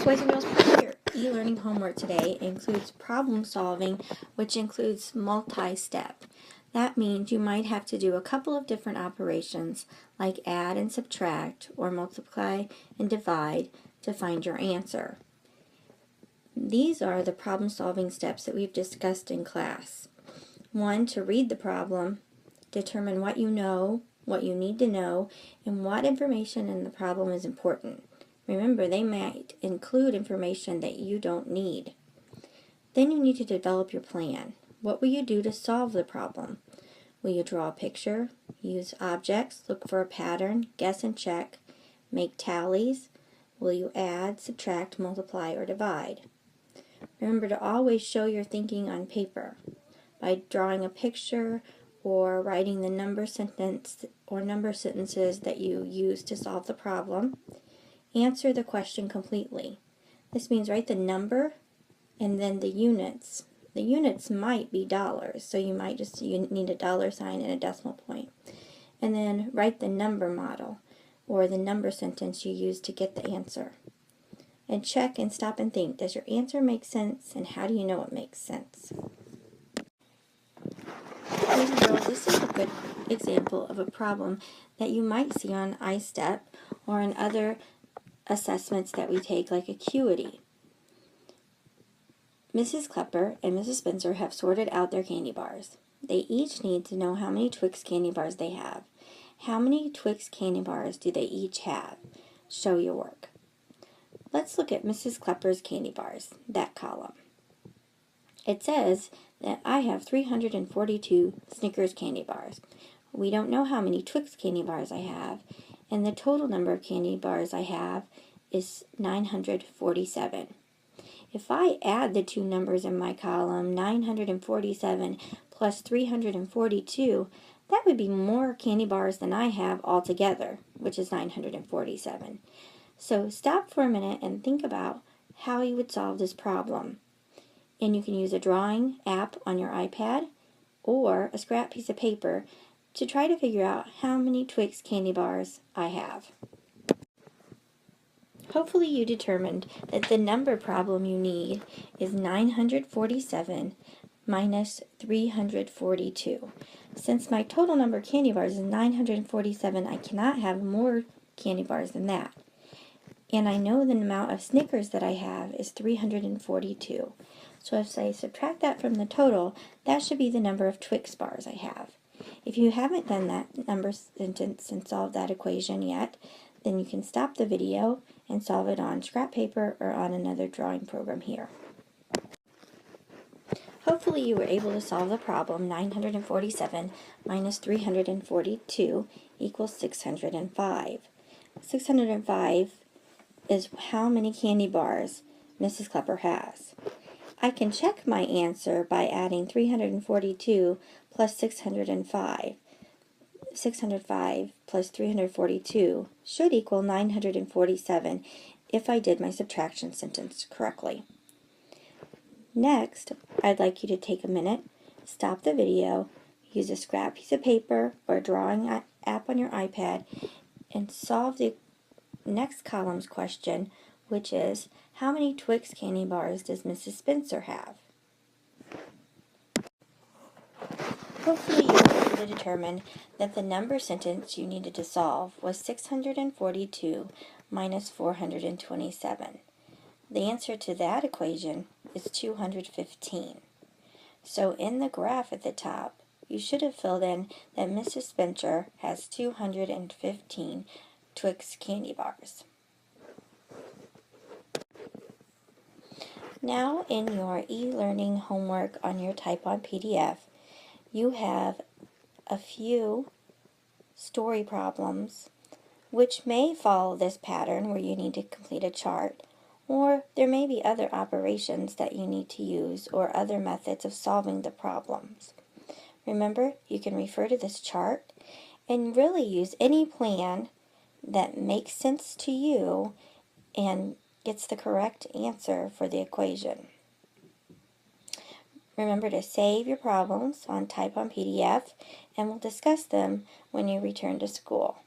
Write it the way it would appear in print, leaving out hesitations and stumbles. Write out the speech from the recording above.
Boys and girls, part of your e-learning homework today includes problem solving, which includes multi-step. That means you might have to do a couple of different operations like add and subtract or multiply and divide to find your answer. These are the problem solving steps that we've discussed in class. 1, to read the problem, determine what you know, what you need to know, and what information in the problem is important. Remember, they might include information that you don't need. Then you need to develop your plan. What will you do to solve the problem? Will you draw a picture, use objects, look for a pattern, guess and check, make tallies? Will you add, subtract, multiply, or divide? Remember to always show your thinking on paper by drawing a picture or writing the number sentence or number sentences that you use to solve the problem. Answer the question completely. This means write the number and then the units. The units might be dollars, so you need a dollar sign and a decimal point. And then write the number model or the number sentence you use to get the answer. And check and stop and think, does your answer make sense, and how do you know it makes sense? Boys and girls, this is a good example of a problem that you might see on iStep or in other assessments that we take, like acuity. Mrs. Klepper and Mrs. Spencer have sorted out their candy bars. They each need to know how many Twix candy bars they have. How many Twix candy bars do they each have? Show your work. Let's look at Mrs. Klepper's candy bars, that column. It says that I have 342 Snickers candy bars. We don't know how many Twix candy bars I have, and the total number of candy bars I have is 947. If I add the two numbers in my column, 947 plus 342, that would be more candy bars than I have altogether, which is 947. So stop for a minute and think about how you would solve this problem. And you can use a drawing app on your iPad or a scrap piece of paper to try to figure out how many Twix candy bars I have. Hopefully you determined that the number problem you need is 947 minus 342. Since my total number of candy bars is 947, I cannot have more candy bars than that. And I know the amount of Snickers that I have is 342. So if I subtract that from the total, that should be the number of Twix bars I have. If you haven't done that number sentence and solved that equation yet, then you can stop the video and solve it on scrap paper or on another drawing program here. Hopefully you were able to solve the problem 947 minus 342 equals 605. 605 is how many candy bars Mrs. Klepper has. I can check my answer by adding 342 plus 605. 605 plus 342 should equal 947 if I did my subtraction sentence correctly. Next, I'd like you to take a minute, stop the video, use a scrap piece of paper or a drawing app on your iPad, and solve the next column's question, which is, how many Twix candy bars does Mrs. Spencer have? Hopefully you were able to determine that the number sentence you needed to solve was 642 minus 427. The answer to that equation is 215. So in the graph at the top, you should have filled in that Mrs. Spencer has 215 Twix candy bars. Now in your e-learning homework on your Type on PDF, you have a few story problems which may follow this pattern where you need to complete a chart, or there may be other operations that you need to use or other methods of solving the problems. Remember, you can refer to this chart and really use any plan that makes sense to you and gets the correct answer for the equation. Remember to save your problems on Type on PDF, and we'll discuss them when you return to school.